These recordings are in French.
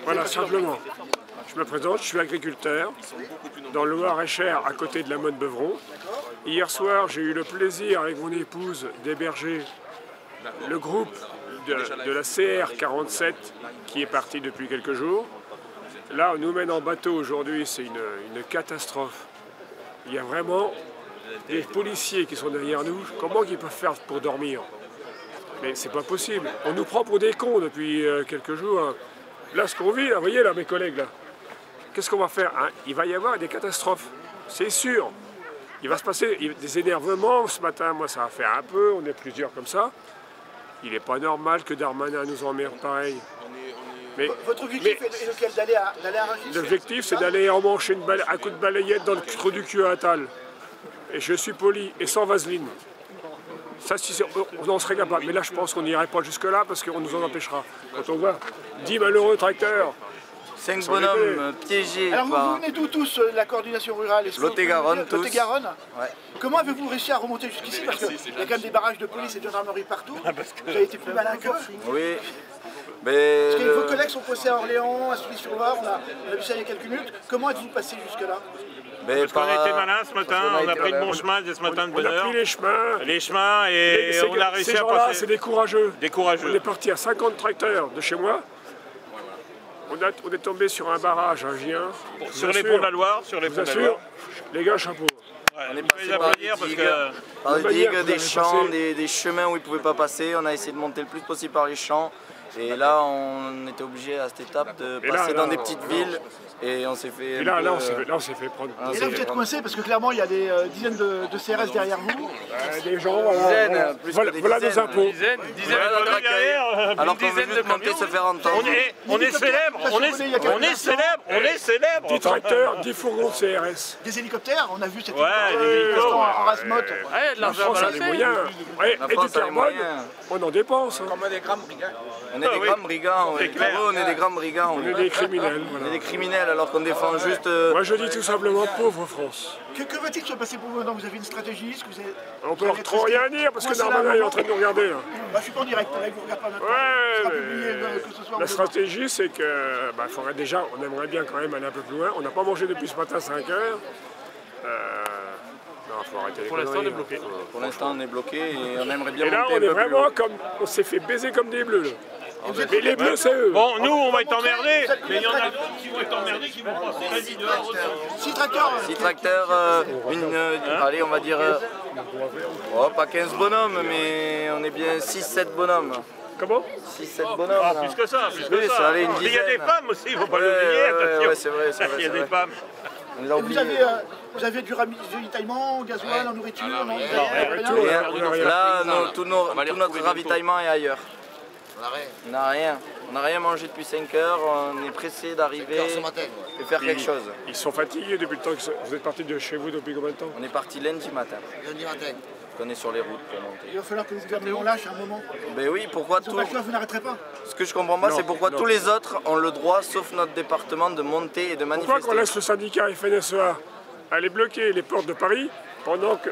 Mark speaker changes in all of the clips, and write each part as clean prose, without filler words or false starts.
Speaker 1: Voilà, simplement. Je me présente, je suis agriculteur dans le Loir-et-Cher, à côté de la Motte-Beuvron. Hier soir, j'ai eu le plaisir avec mon épouse d'héberger le groupe de la CR 47 qui est parti depuis quelques jours. Là, on nous mène en bateau aujourd'hui, c'est une catastrophe. Il y a vraiment des policiers qui sont derrière nous. Comment ils peuvent faire pour dormir? Mais c'est pas possible. On nous prend pour des cons depuis quelques jours. Là, ce qu'on vit, là, vous voyez là, mes collègues, là, qu'est-ce qu'on va faire, hein? Il va y avoir des catastrophes, c'est sûr. Il va se passer des énervements. Ce matin, moi, ça a fait un peu, on est plusieurs comme ça. Il n'est pas normal que Darmanin nous emmerde pareil. Mais, votre objectif est lequel? D'aller à Rungis? L'objectif, c'est d'aller emmancher un coup de balayette dans le trou du cul à Attal. Et je suis poli, et sans vaseline. Ça, si on en serait capable. Mais là, je pense qu'on n'irait pas jusque-là parce qu'on nous en empêchera. Quand on voit 10 malheureux tracteurs,
Speaker 2: 5 bonhommes piégés.
Speaker 3: Alors vous venez d'où tous, la coordination rurale?
Speaker 2: Lot-et-Garonne, tous.
Speaker 3: Lot-et-Garonne.
Speaker 2: Ouais.
Speaker 3: Comment avez-vous réussi à remonter jusqu'ici? Parce qu'il y a quand même des barrages de police et de gendarmerie partout. Vous avez été plus malin qu'eux.
Speaker 2: Oui. Mais...
Speaker 3: Parce que vos collègues sont postés à Orléans, à Sully-sur-Loire, on a vu ça il y a quelques minutes. Comment êtes-vous passé jusque-là?
Speaker 4: Parce qu'on a été malin ce matin, on a pris le bon chemin dès ce matin de bonne heure.
Speaker 1: On a pris
Speaker 4: les chemins et on a réussi à passer.
Speaker 1: C'est des courageux.
Speaker 4: Des courageux.
Speaker 1: On est parti à 50 tracteurs de chez moi. On est tombé sur un barrage à Gien.
Speaker 4: Sur les ponts de la Loire, sur les ponts de la Loire.
Speaker 1: Les gars, chapeau.
Speaker 2: On est passé par des digues, des champs, des chemins où ils ne pouvaient pas passer. On a essayé de monter le plus possible par les champs. Et là, on était obligé à cette étape de passer dans des petites villes. Et on s'est fait.
Speaker 1: Et là, on s'est fait prendre.
Speaker 3: Et là, vous êtes coincé parce que clairement, il y a des dizaines de CRS derrière vous.
Speaker 1: Des gens,
Speaker 2: dizaines, plus que des
Speaker 1: voilà
Speaker 2: dizaines.
Speaker 1: des impôts.
Speaker 4: Dizaines de derrière.
Speaker 2: Alors qu'on veut juste monter, se faire entendre.
Speaker 4: On est célèbre, on est célèbre.
Speaker 1: 10 tracteurs, 10 fourgons de CRS.
Speaker 3: Des hélicoptères, on a vu cette
Speaker 4: hélicoptères
Speaker 3: en Rasmot.
Speaker 1: La France a les moyens. Et du carbone, on en dépense.
Speaker 2: Comme des grands brigands. On est des grands brigands, on est des grands brigands.
Speaker 1: On est des criminels.
Speaker 2: On est des criminels alors qu'on défend juste...
Speaker 1: Moi je dis tout simplement pauvre France.
Speaker 3: Que va-t-il se passer pour vous maintenant? Vous avez une stratégie?
Speaker 1: On peut trop rien dire parce que Darmanin est en train de nous regarder.
Speaker 3: Je suis pas en direct, là, il vous regarde pas maintenant.
Speaker 1: La stratégie c'est que, faudrait déjà, on aimerait bien quand même aller un peu plus loin. On n'a pas mangé depuis ce matin 5 heures. Non, faut arrêter les
Speaker 4: Pour l'instant on est bloqué.
Speaker 2: Pour l'instant on est bloqué et on aimerait bien
Speaker 1: monter un peu plus haut. Et là on est vraiment comme, on s'est fait baiser comme des bleus là. Mais les bleus, c'est eux.
Speaker 4: Bon, nous, on va être emmerdés, mais il y en a d'autres qui vont être emmerdés, qui vont passer la vie dehors aussi.
Speaker 3: 6 tracteurs.
Speaker 2: 6 tracteurs, allez, on va dire, pas 15 bonhommes, mais on est bien 6-7 bonhommes.
Speaker 1: Comment?
Speaker 2: 6-7 bonhommes.
Speaker 4: Ah, plus que ça, plus que ça.
Speaker 2: Allez, une
Speaker 4: mais il y a des femmes aussi, il ne faut pas l'oublier, attention.
Speaker 2: Ouais, c'est vrai,
Speaker 4: il y a des femmes.
Speaker 3: Vous avez du ravitaillement, gasoil, en nourriture? Non,
Speaker 2: rien. Là, tout notre ravitaillement est ailleurs. On n'a rien. On n'a rien mangé depuis 5 heures, on est pressé d'arriver et faire quelque chose.
Speaker 1: Ils sont fatigués depuis le temps que vous êtes partis de chez vous depuis combien de temps?
Speaker 2: On est parti lundi matin.
Speaker 3: Lundi matin.
Speaker 2: On est sur les routes pour monter.
Speaker 3: Il va falloir que le gouvernement lâche à un moment.
Speaker 2: Ben oui, pourquoi tout...
Speaker 3: Vous n'arrêterez pas?
Speaker 2: Ce que je comprends pas, c'est pourquoi tous les autres ont le droit, sauf notre département, de monter et de manifester.
Speaker 1: Pourquoi qu'on laisse le syndicat FNSEA aller bloquer les portes de Paris pendant que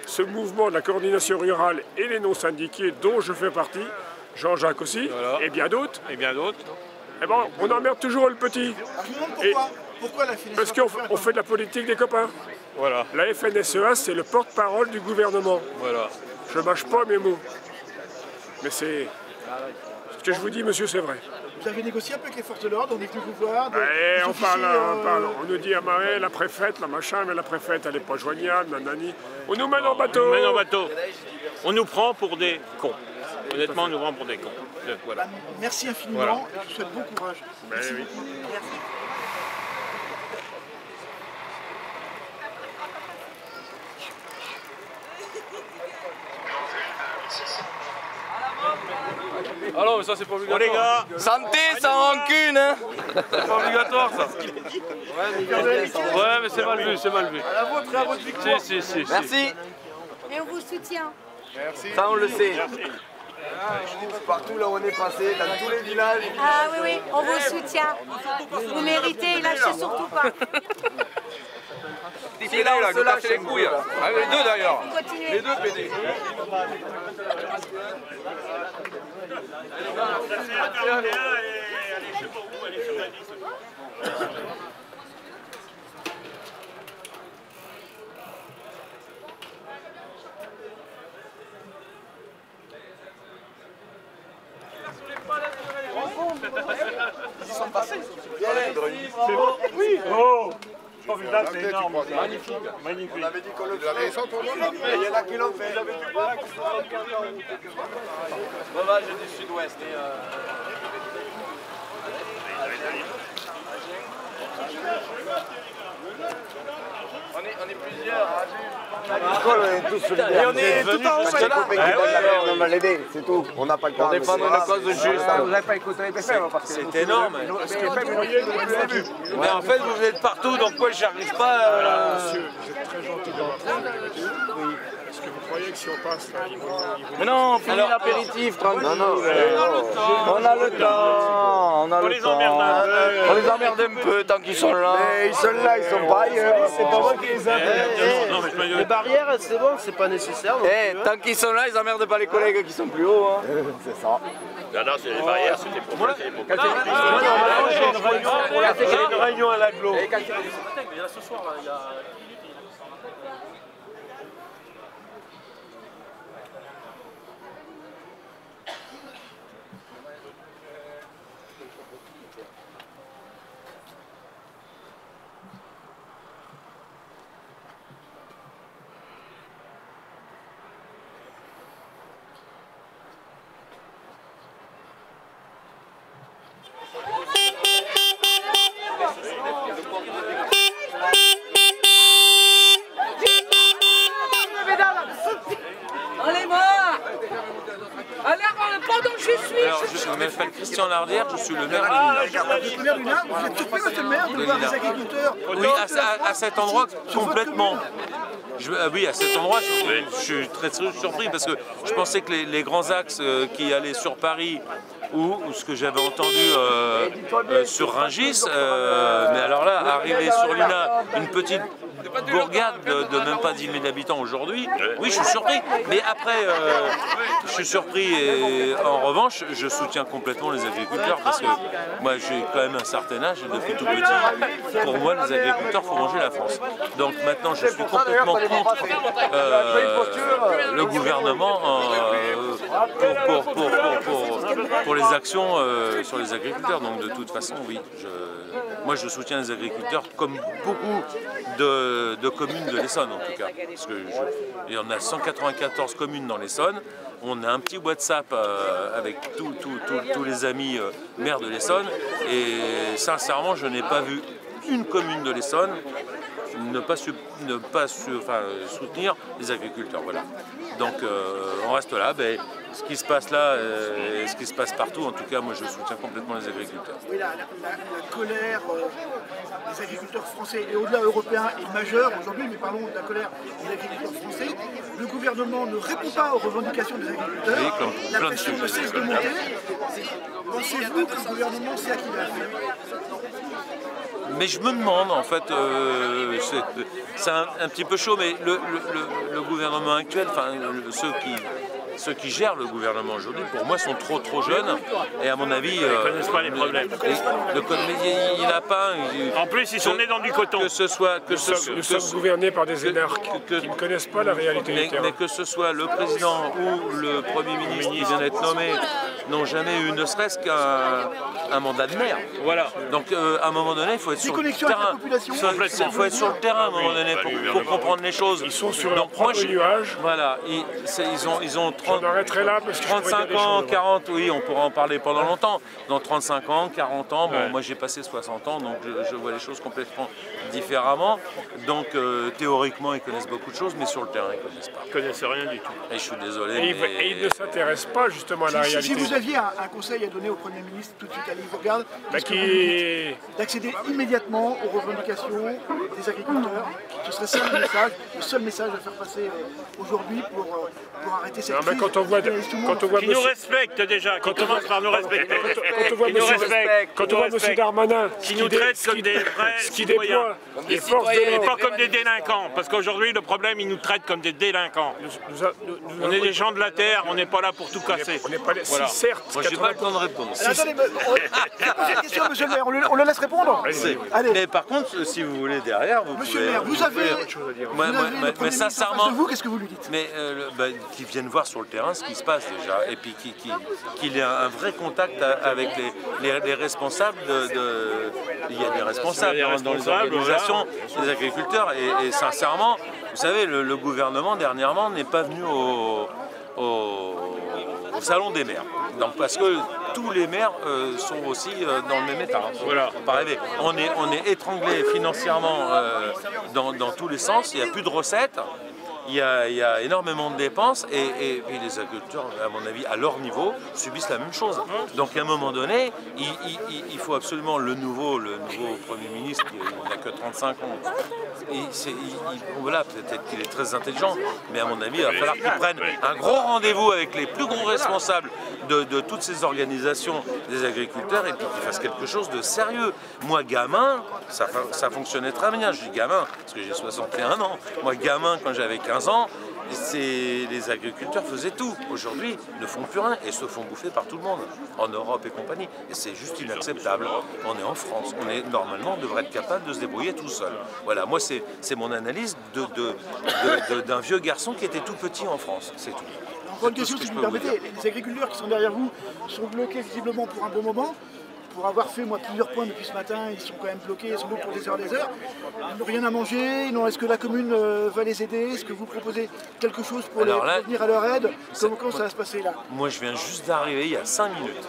Speaker 1: ce mouvement de la coordination rurale et les non-syndiqués, dont je fais partie, Jean-Jacques aussi, et bien d'autres. Eh ben, on emmerde toujours le petit.
Speaker 3: Alors, je me demande pourquoi. Pourquoi la FNSEA?
Speaker 1: Parce qu'on fait de la politique des copains.
Speaker 4: Voilà.
Speaker 1: La FNSEA, c'est le porte-parole du gouvernement.
Speaker 4: Voilà.
Speaker 1: Je ne mâche pas mes mots. Mais c'est... Ce que je vous dis, monsieur, c'est vrai.
Speaker 3: Vous avez négocié un peu avec les forces de l'ordre, on est venu vous voir.
Speaker 1: On parle. On nous dit, la préfète, la machin, mais la préfète, elle n'est pas joignable, nanani. On nous mène en bateau.
Speaker 4: On nous mène en bateau. On nous prend pour des cons. Honnêtement, on nous prend pour des cons. Voilà.
Speaker 3: Merci infiniment, voilà. Je vous souhaite bon courage. Merci
Speaker 1: oui.
Speaker 3: beaucoup. Merci.
Speaker 5: Alors, mais ça c'est pas obligatoire.
Speaker 4: Bon les gars,
Speaker 2: santé sans rancune, hein.
Speaker 5: C'est pas obligatoire ça. Ouais, mais c'est mal vu, c'est mal vu.
Speaker 3: À votre victoire.
Speaker 2: Si. Merci.
Speaker 6: Et on vous soutient.
Speaker 2: Merci. Ça on le sait.
Speaker 4: Merci.
Speaker 2: Partout là où on est passé, dans tous les villages.
Speaker 6: Ah oui, on vous soutient. Vous méritez, lâchez surtout pas.
Speaker 5: C'est là, vous cassez les couilles. Ah, les deux d'ailleurs.
Speaker 6: Continuez.
Speaker 5: Les deux PD.
Speaker 4: Allez,
Speaker 5: Ils sont passés.
Speaker 4: Oui. Oh, formidable, c'est énorme. Magnifique. Magnifique.
Speaker 5: On avait dit qu'on le faisait. Il y en a qui l'ont fait.
Speaker 2: Sauvage du sud-ouest. On est plusieurs.
Speaker 5: Et on est tout en haut là.
Speaker 7: On va l'aider, c'est tout. On n'a pas le temps.
Speaker 2: On défend notre cause juste.
Speaker 7: Vous n'avez pas écouté les PFM parce que
Speaker 4: C'est énorme.
Speaker 5: Mais en fait, vous êtes partout, donc moi, j'arrive pas.
Speaker 1: Monsieur, vous êtes très gentil d'entrer. Oui. Est-ce que vous croyez que si on passe là, ils vont...
Speaker 2: Mais non, on finit l'apéritif, tranquille.
Speaker 7: non,
Speaker 2: On a le temps. On a
Speaker 4: On
Speaker 2: le
Speaker 4: les
Speaker 2: temps.
Speaker 4: emmerde un peu.
Speaker 2: On les emmerde un peu tant qu'ils sont là.
Speaker 7: mais ils sont là, ils sont pas ailleurs.
Speaker 3: C'est pas moi qui les
Speaker 4: Non, mais je me dis-
Speaker 8: Les barrières, c'est bon, c'est pas nécessaire.
Speaker 2: Tant qu'ils sont là, ils emmerdent pas les collègues qui sont plus hauts. Hein.
Speaker 7: C'est ça.
Speaker 4: Non, c'est les barrières, c'était pour moi. C'était pour
Speaker 5: J'ai une réunion à l'agglo.
Speaker 6: Allez, moi. Alors, pardon, je suis.
Speaker 5: Alors, je m'appelle Christian Lardière, je suis le maire de Lina.
Speaker 3: Le maire du Nord, vous êtes surpris, monsieur le maire, de voir des agriculteurs?
Speaker 5: Oui, à cet endroit, complètement. Oui, à cet endroit, je suis très surpris parce que je pensais que les grands axes qui allaient sur Paris ou ce que j'avais entendu sur Rungis, mais alors là, arriver sur Lina, une petite bourgade de même pas 10 000 habitants aujourd'hui, oui, je suis surpris. Mais après, je suis surpris et en revanche, je soutiens complètement les agriculteurs parce que moi, j'ai quand même un certain âge et depuis tout petit, pour moi, les agriculteurs font manger la France. Donc maintenant, je suis complètement contre le gouvernement pour les actions sur les agriculteurs. Donc de toute façon, oui, moi je soutiens les agriculteurs comme beaucoup de communes de l'Essonne en tout cas. Parce que il y en a 194 communes dans l'Essonne. On a un petit WhatsApp avec tous les amis maires de l'Essonne. Et sincèrement, je n'ai pas vu une commune de l'Essonne ne pas soutenir les agriculteurs. Voilà. Donc on reste là. Ben, ce qui se passe là, ce qui se passe partout, en tout cas, moi je soutiens complètement les agriculteurs.
Speaker 3: Oui, la colère des agriculteurs français et au-delà européen est majeure aujourd'hui, mais parlons de la colère des agriculteurs français. Le gouvernement ne répond pas aux revendications des agriculteurs.
Speaker 5: Oui, comme
Speaker 3: la
Speaker 5: plein de
Speaker 3: pression ne
Speaker 5: sujets.
Speaker 3: cesse de monter. Pensez-vous que le gouvernement sait à qui il a affaire?
Speaker 5: Mais je me demande, en fait, c'est un petit peu chaud, mais le gouvernement actuel, enfin ceux qui gèrent le gouvernement aujourd'hui, pour moi, sont trop jeunes. Et à mon avis,
Speaker 4: Ils ne connaissent pas les problèmes.
Speaker 5: Il n'a pas.
Speaker 4: En plus, ils sont nés dans du coton.
Speaker 5: Que ce soit.
Speaker 1: Nous sommes gouvernés par des énarques qui ne connaissent pas la réalité du terrain.
Speaker 5: Mais que ce soit le président ou le Premier ministre qui vient d'être nommé, n'ont jamais eu ne serait-ce qu'un mandat de maire.
Speaker 4: Voilà.
Speaker 5: Donc à un moment donné, il faut être sur le
Speaker 3: Déconnexion avec la
Speaker 5: terrain.
Speaker 3: population.
Speaker 5: Il faut être sur le terrain à un moment donné pour comprendre les choses.
Speaker 1: Ils sont sur leur propre nuage.
Speaker 5: Voilà, ils ont 30,
Speaker 1: On arrêterait là parce que
Speaker 5: 35 ans, 40, oui, on pourra en parler pendant longtemps. Dans 35 ans, 40 ans, bon, moi j'ai passé 60 ans, donc je vois les choses complètement différemment. Donc théoriquement, ils connaissent beaucoup de choses, mais sur le terrain, ils ne connaissent pas.
Speaker 4: Ils ne connaissent rien du tout.
Speaker 5: Et je suis désolé.
Speaker 1: Et ils ne s'intéressent pas justement à la
Speaker 3: Si
Speaker 1: réalité.
Speaker 3: vous aviez un conseil à donner au Premier ministre tout de suite à Livre-Regarde, d'accéder immédiatement aux revendications des agriculteurs, ce serait ça le seul message à faire passer aujourd'hui pour arrêter cette crise.
Speaker 1: Enfin, quand on voit
Speaker 4: qui nous respecte déjà, qui commence par nous respecter.
Speaker 1: Quand on voit M. Darmanin,
Speaker 4: qui nous traite comme des vrais citoyens,
Speaker 1: les forces de
Speaker 4: et
Speaker 1: l'ordre.
Speaker 4: pas comme des délinquants. Parce qu'aujourd'hui, le problème, ils nous traitent comme des délinquants. On est des gens de la terre, on n'est pas là pour tout casser.
Speaker 1: On n'est pas là.
Speaker 4: Voilà.
Speaker 1: Si, certes,
Speaker 5: Moi, j'ai pas le temps de répondre.
Speaker 3: Alors, attendez, je pose une question, monsieur le maire, on le laisse répondre. Allez,
Speaker 5: Mais par contre, si vous voulez derrière, vous
Speaker 3: monsieur
Speaker 5: pouvez...
Speaker 3: le maire, vous avez le
Speaker 5: Mais
Speaker 3: Premier ministre en
Speaker 5: sincèrement...
Speaker 3: face de vous, qu'est-ce que vous lui dites?
Speaker 5: Mais qu'ils viennent voir sur le terrain ce qui se passe déjà, et puis qu'il ait un vrai contact avec les responsables Il y a des responsables dans les organisations, des agriculteurs, et sincèrement, vous savez, le gouvernement dernièrement n'est pas venu au salon des maires. Donc, parce que tous les maires sont aussi dans le même état.
Speaker 4: Voilà.
Speaker 5: Faut pas rêver. On est étranglé financièrement dans tous les sens, il n'y a plus de recettes. Il y a énormément de dépenses et les agriculteurs, à mon avis, à leur niveau, subissent la même chose. Donc à un moment donné, il faut absolument le nouveau Premier ministre, qui n'a que 35 ans. Voilà, peut-être qu'il est très intelligent, mais à mon avis, il va falloir qu'il prenne un gros rendez-vous avec les plus gros responsables de toutes ces organisations des agriculteurs et puis qu'il fasse quelque chose de sérieux. Moi, gamin, ça fonctionnait très bien. Je dis gamin, parce que j'ai 61 ans. Moi, gamin, quand j'avais 15 ans, les agriculteurs faisaient tout. Aujourd'hui, ils ne font plus rien et se font bouffer par tout le monde, en Europe et compagnie. Et c'est juste inacceptable. On est en France. Normalement, on devrait être capable de se débrouiller tout seul. Voilà, moi, c'est mon analyse d'un vieux garçon qui était tout petit en France. C'est tout.
Speaker 3: Encore une question, si vous me permettez, les agriculteurs qui sont derrière vous sont bloqués visiblement pour un bon moment. Pour avoir fait moi plusieurs points depuis ce matin, ils sont quand même bloqués, sans doute pour des heures. Ils n'ont rien à manger, est-ce que la commune va les aider? Est-ce que vous proposez quelque chose pour venir à leur aide? Comment ça va se passer là?
Speaker 5: Moi je viens juste d'arriver il y a 5 minutes.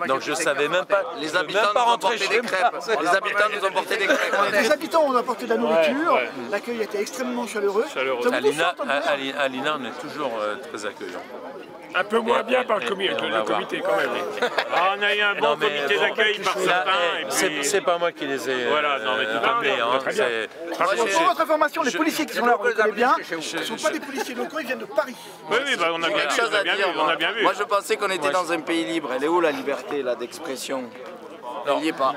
Speaker 5: Donc je ne savais même pas.
Speaker 2: Les habitants nous ont porté des crêpes. Les habitants nous ont porté des crêpes.
Speaker 3: Les habitants ont apporté de la nourriture, l'accueil était extrêmement chaleureux.
Speaker 5: Alina, on est toujours très accueillant.
Speaker 1: Un peu moins bien par le comité quand même.
Speaker 4: Ah, on a eu un bon comité d'accueil par certains.
Speaker 5: C'est pas moi qui les ai appelés.
Speaker 3: Pour votre information, les policiers qui sont là, on les connaît bien, ce ne sont pas des policiers locaux, ils viennent de Paris.
Speaker 4: Oui, on a bien vu.
Speaker 2: Moi je pensais qu'on était dans un pays libre. Elle est où la liberté d'expression? Il n'y est pas.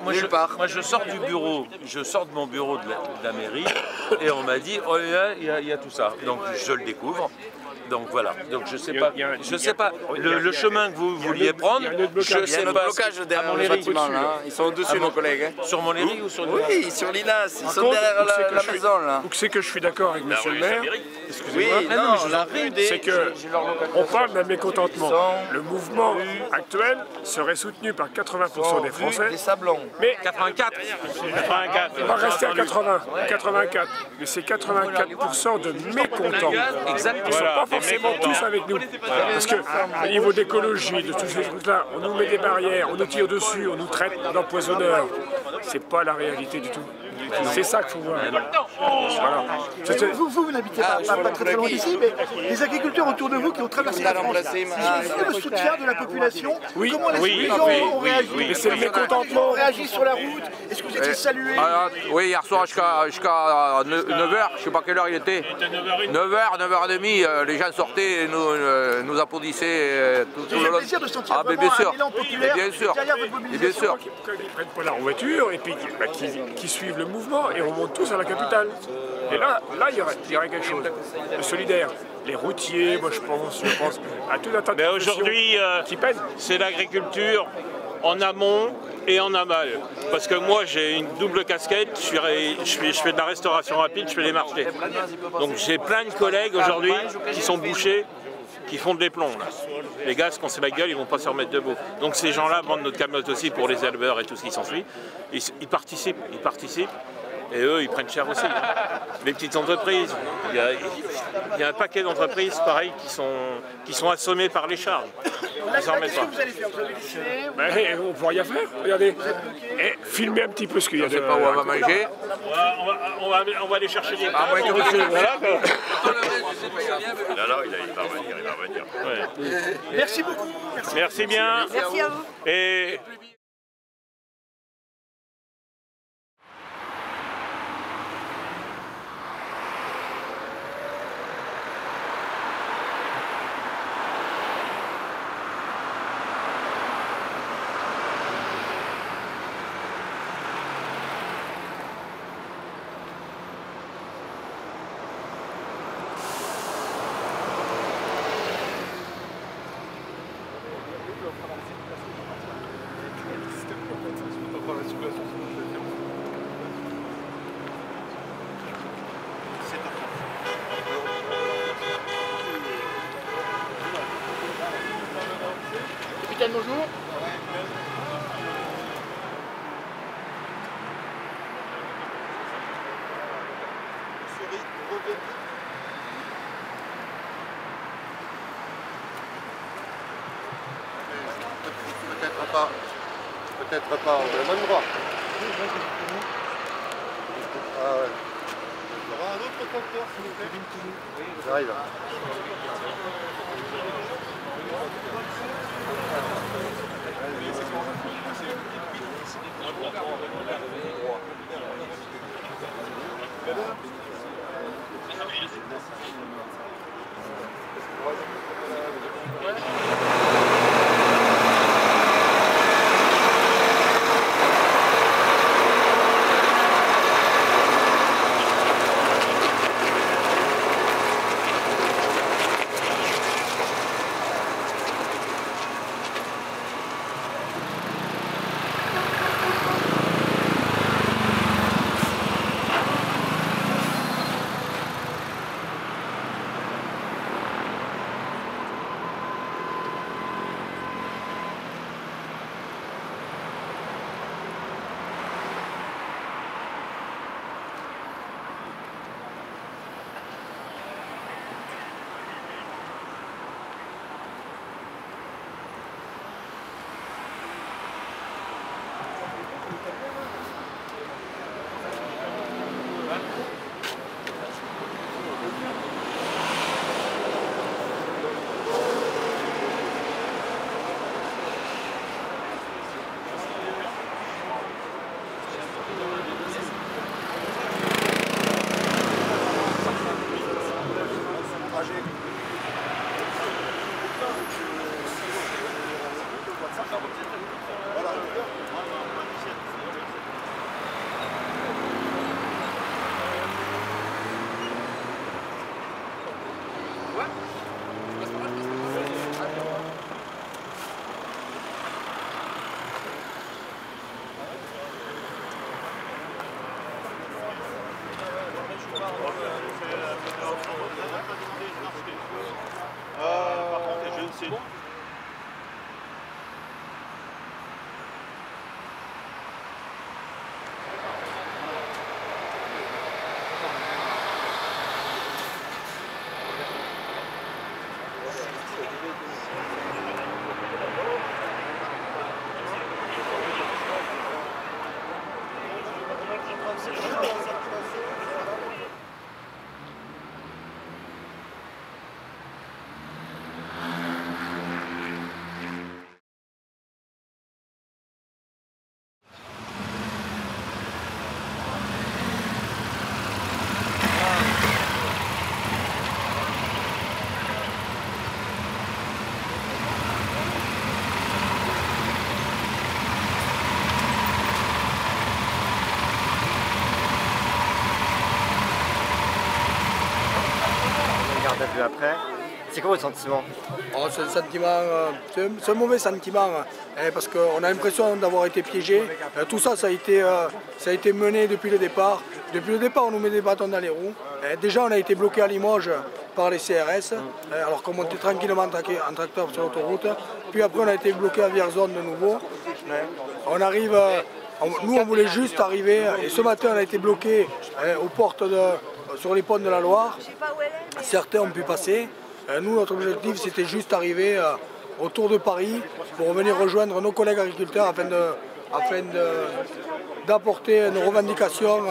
Speaker 2: Nulle part.
Speaker 5: Moi je sors du bureau, de mon bureau de la mairie et on m'a dit, oh il y a tout ça. Donc je le découvre. Donc voilà, donc je sais pas le chemin que vous vouliez prendre, je sais pas.
Speaker 2: Blocage derrière le bâtiment là, ils sont au-dessus nos collègues.
Speaker 5: Sur Montlhéry ou sur l'INAS?
Speaker 2: Oui, sur l'INAS, ils sont derrière la maison là.
Speaker 1: Où c'est que je suis d'accord avec monsieur le maire, excusez-moi,
Speaker 2: oui, non, la rue des...
Speaker 1: c'est qu'on parle d'un mécontentement. Le mouvement actuel serait soutenu par 80% des Français.
Speaker 2: Des sablons.
Speaker 1: Mais
Speaker 4: 84.
Speaker 1: on va rester à 84. Mais c'est 84% de mécontents.
Speaker 5: Exactement.
Speaker 1: Ils ne sont pas forcément tous avec nous. Parce qu'au niveau d'écologie, de tous ces trucs-là, on nous met des barrières, on nous tire dessus, on nous traite d'empoisonneurs. C'est pas la réalité du tout. C'est ça qu'il faut voir. Voilà.
Speaker 3: Vous n'habitez pas très loin d'ici, mais les agriculteurs autour de vous qui ont traversé la France, ils ont vu le soutien de la population. Comment les gens ont réagi?
Speaker 1: Mais c'est le mécontentement.
Speaker 3: Ont réagi sur la route? Est-ce que vous étiez salués?
Speaker 9: Oui, hier soir jusqu'à 9h, je ne sais pas quelle heure il était. 9h, 9h30, les gens sortaient et nous applaudissaient tout le long.
Speaker 3: C'est un plaisir de sentir vraiment un élan populaire derrière votre mobilisation.
Speaker 1: Qu'ils ne prennent pas leur voiture et puis qu'ils suivent le mouvement et on monte tous à la capitale. Et là il y aurait quelque chose de solidaire. Les routiers, moi je pense à tout un tas de
Speaker 4: professions aujourd'hui,
Speaker 1: qui peinent.
Speaker 4: C'est l'agriculture en amont et en aval. Parce que moi j'ai une double casquette, je fais de la restauration rapide, je fais des marchés. Donc j'ai plein de collègues aujourd'hui qui sont bouchers, qui font des plombs là. Les gars se cassent la gueule, ils vont pas se remettre debout. Donc ces gens-là vendent notre camionnette aussi pour les éleveurs et tout ce qui s'ensuit. Ils participent. Et eux, ils prennent cher aussi. Les petites entreprises, il y a un paquet d'entreprises, pareil, qui sont assommées par les charges.
Speaker 3: Qu'est-ce que vous allez faire? Vous allez décider?
Speaker 1: On ne peut rien faire, regardez. Et filmez un petit peu ce qu'il y a.
Speaker 9: Je ne sais pas où on va manger.
Speaker 4: On va aller chercher des...
Speaker 1: Voilà.
Speaker 4: il va revenir. Ouais.
Speaker 3: Merci beaucoup.
Speaker 4: Merci bien.
Speaker 6: Merci à vous.
Speaker 4: Et
Speaker 3: de nos jours.
Speaker 10: Peut-être pas au même endroit. Ah ouais. Il y aura un autre compteur s'il vous plaît. J'arrive.
Speaker 11: Après, c'est quoi votre sentiment?
Speaker 3: C'est un sentiment, c'est un mauvais sentiment, parce qu'on a l'impression d'avoir été piégé. Tout ça, ça a été mené depuis le départ. Depuis le départ, on nous met des bâtons dans les roues. Déjà, on a été bloqué à Limoges par les CRS, alors qu'on montait tranquillement en tracteur sur l'autoroute. Puis après, on a été bloqué à Vierzon de nouveau. On arrive, nous, on voulait juste arriver, et ce matin, on a été bloqué aux portes sur les ponts de la Loire. Certains ont pu passer. Nous, notre objectif, c'était juste arriver autour de Paris pour venir rejoindre nos collègues agriculteurs afin d'apporter nos revendications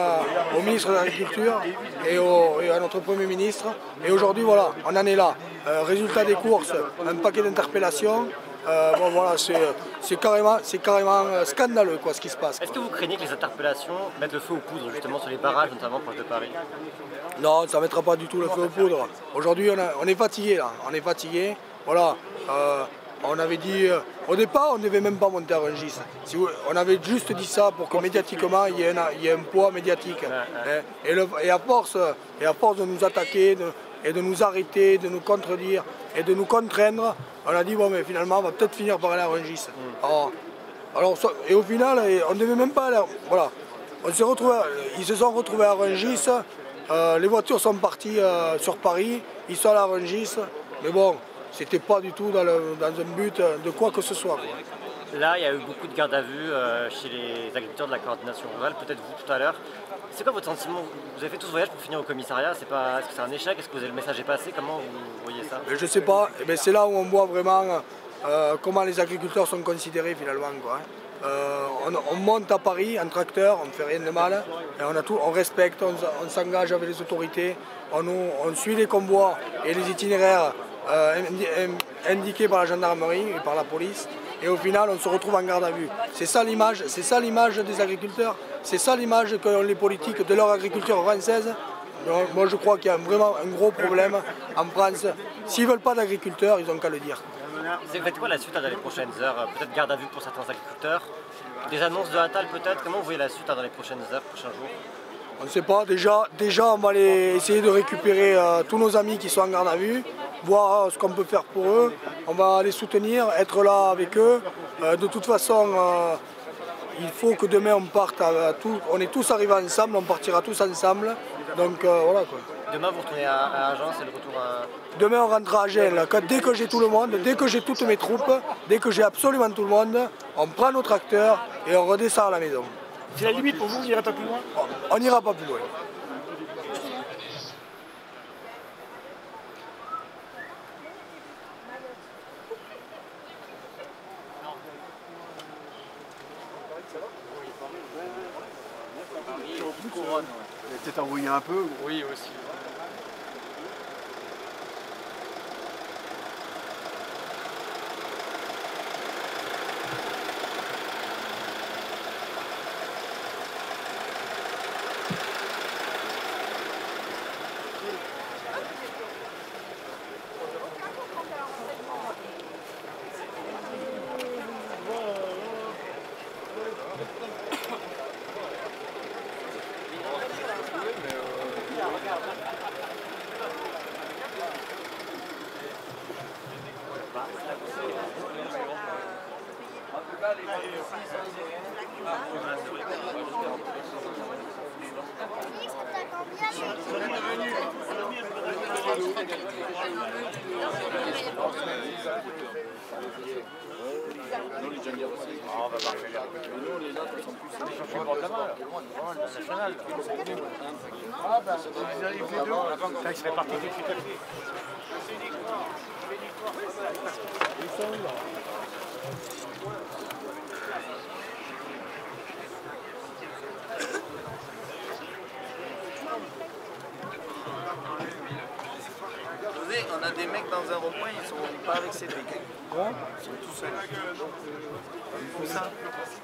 Speaker 3: au ministre de l'Agriculture et à notre Premier ministre. Et aujourd'hui, voilà, on en est là. Résultat des courses, un paquet d'interpellations. Bon, voilà, c'est carrément scandaleux quoi, ce qui se passe.
Speaker 11: Est-ce que vous craignez que les interpellations mettent le feu aux poudres justement sur les barrages, notamment proches de Paris?
Speaker 3: Non, ça ne mettra pas du tout le feu aux poudres. Aujourd'hui, on est fatigué là, on est fatigué. Voilà, on avait dit, au départ, on ne devait même pas monter à Rungis. On avait juste dit ça pour que médiatiquement, il y ait un poids médiatique. Et à force de nous attaquer et de nous arrêter, de nous contredire et de nous contraindre, on a dit bon mais finalement on va peut-être finir par aller à Rungis. Et au final, on ne devait même pas aller. Voilà. Ils se sont retrouvés à Rungis, les voitures sont parties sur Paris, ils sont allés à Rungis, mais bon,
Speaker 12: c'était pas du tout dans un but de quoi que ce soit, quoi.
Speaker 11: Là, il y a eu beaucoup de gardes à vue chez les agriculteurs de la coordination rurale, peut-être vous tout à l'heure. C'est quoi votre sentiment? Vous avez fait tout ce voyage pour finir au commissariat, est-ce que c'est un échec? Est-ce que le message est passé? Comment vous voyez ça?
Speaker 12: Je sais pas, c'est là où on voit vraiment comment les agriculteurs sont considérés finalement, quoi. On monte à Paris en tracteur, on ne fait rien de mal, et on respecte, on s'engage avec les autorités, on suit les convois et les itinéraires indiqués par la gendarmerie et par la police, et au final on se retrouve en garde à vue. C'est ça l'image des agriculteurs, c'est ça l'image qu'ont les politiques de leur agriculture française. Moi je crois qu'il y a vraiment un gros problème en France. S'ils ne veulent pas d'agriculteurs, ils n'ont qu'à le dire.
Speaker 11: Vous faites quoi la suite dans les prochaines heures? Peut-être garde à vue pour certains agriculteurs, des annonces de Attal peut-être? Comment vous voyez la suite dans les prochaines heures, prochains jours?
Speaker 12: On ne sait pas, déjà on va essayer de récupérer tous nos amis qui sont en garde à vue, voir ce qu'on peut faire pour eux, on va les soutenir, être là avec eux. De toute façon, il faut que demain on parte, on est tous arrivés ensemble, on partira tous ensemble, donc voilà quoi.
Speaker 11: Demain vous retournez à Agen, c'est le retour à...
Speaker 12: Demain on rentre à Agen, dès que j'ai tout le monde, dès que j'ai toutes mes troupes, dès que j'ai absolument tout le monde, on prend nos tracteurs et on redescend à la maison.
Speaker 3: C'est la limite pour vous, vous n'irez pas plus loin?
Speaker 12: On n'ira pas plus loin.
Speaker 10: Peut-être envoyer un peu.
Speaker 13: Oui, aussi.
Speaker 2: On a des mecs dans un rond-point, ils sont pas avec Cédric.
Speaker 12: Ouais.
Speaker 2: Ils sont tout seuls. Ils font ça.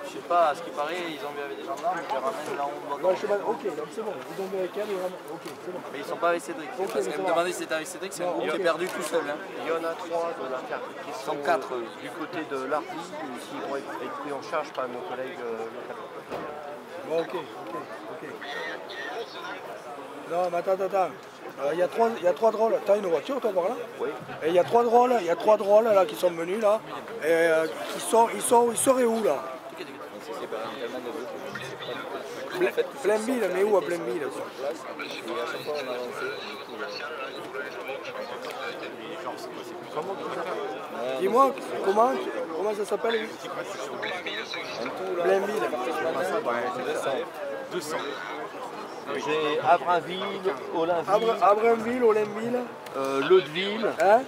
Speaker 2: Je sais pas, à ce qui paraît, ils ont vu avec des gendarmes, ils les ramènent là où on doit.
Speaker 12: Ok, donc c'est bon, ils ont vu avec elle, ok, c'est bon.
Speaker 2: Mais ils sont pas avec Cédric. Okay, parce qu'elle me demandait si c'était avec Cédric, c'est un groupe qui est perdu tout seul. Hein.
Speaker 8: Il y en a 3 de la carte qui sont 4 du côté de l'Arpi, qui vont être pris en charge par nos collègues locaux.
Speaker 12: Bon, ok. Non, mais attends. Il y a trois drôles. T'as une voiture toi par là?
Speaker 8: Oui.
Speaker 12: Et il y a trois drôles là qui sont venus là. Et ils seraient où là? Plainville, mais où à Plainville? Dis-moi, comment ça s'appelle? Plainville.
Speaker 8: 200. J'ai Abrinville,
Speaker 12: Olinville.
Speaker 8: Leudeville.
Speaker 12: Hein?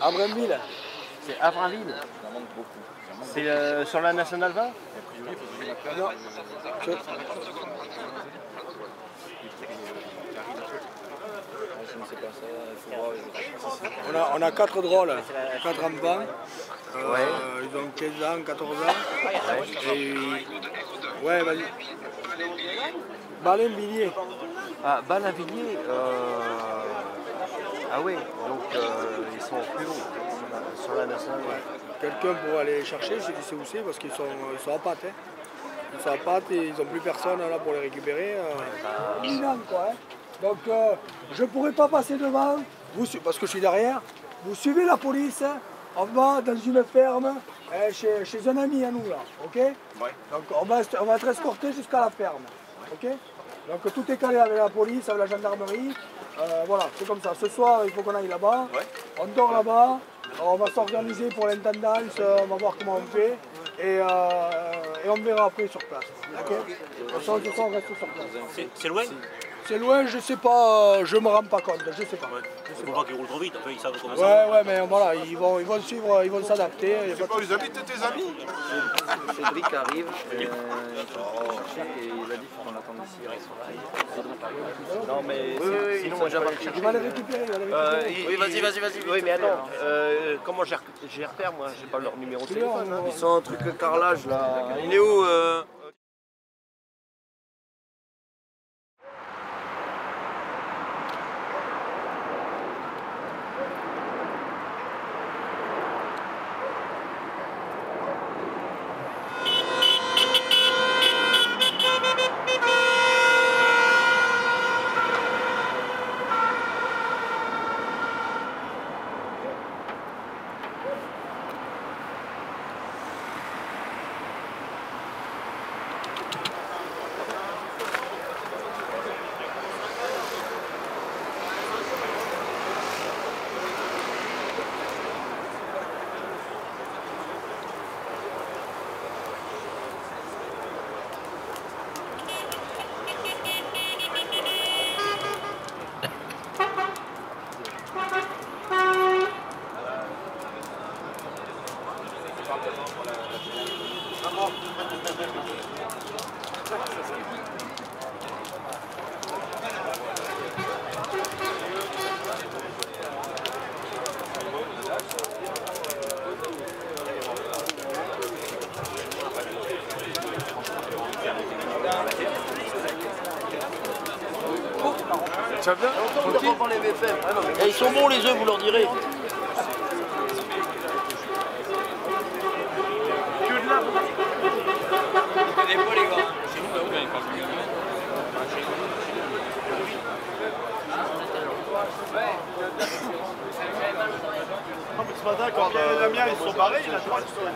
Speaker 12: Abrinville.
Speaker 8: C'est Abrinville. C'est sur la Nationale 20?
Speaker 12: Non. On a 4 drôles, 4 enfants. Ils ont 15 ans, 14 ans. Et... Ouais, vas-y. Balinvilliers.
Speaker 8: Ah, Balinvilliers. Ah oui, donc ils sont plus hauts sur la nationale.
Speaker 12: Quelqu'un pour aller les chercher, je sais où c'est, parce qu'ils sont à pattes. Hein. Ils sont à pattes et ils n'ont plus personne là pour les récupérer. Quoi, hein. Donc je ne pourrais pas passer devant, parce que je suis derrière. Vous suivez la police, on va dans une ferme chez un ami à nous là, ok? Ouais. Donc on va être escorté jusqu'à la ferme, ok? Donc tout est calé avec la police, avec la gendarmerie. Voilà, c'est comme ça. Ce soir, il faut qu'on aille là-bas. On dort là-bas. On va s'organiser pour l'intendance, on va voir comment on fait. Et on verra après sur place. Ok. Ce soir, on reste sur place.
Speaker 13: C'est loin?
Speaker 12: C'est loin, je sais pas, je me rends pas compte, je sais pas.
Speaker 13: Je comprends qu'ils roulent trop vite, enfin, ils savent comment ça
Speaker 12: va. Ouais, mais voilà, ils vont suivre, ils vont s'adapter.
Speaker 10: Je sais pas, ils habitent tes amis.
Speaker 2: Cédric arrive, il a dit qu'on l'attend ici.
Speaker 8: Non mais
Speaker 2: sinon moi j'avais cherché.
Speaker 12: Il va les récupérer,
Speaker 2: Oui, vas-y.
Speaker 8: Oui, mais attends, comment j'ai repère moi? J'ai pas leur numéro de téléphone.
Speaker 2: Ils sont un truc carrelage là. Il est où
Speaker 8: Tu vas bien?
Speaker 13: Et ils sont bons les œufs, vous leur direz.
Speaker 10: Ce matin, quand les Amiens ils sont barrés, il a droit de sauver.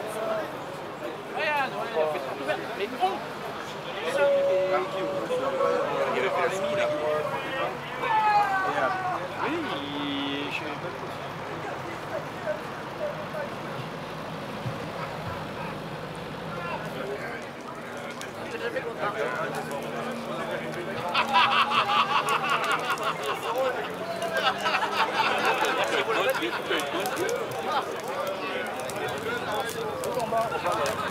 Speaker 13: Oui.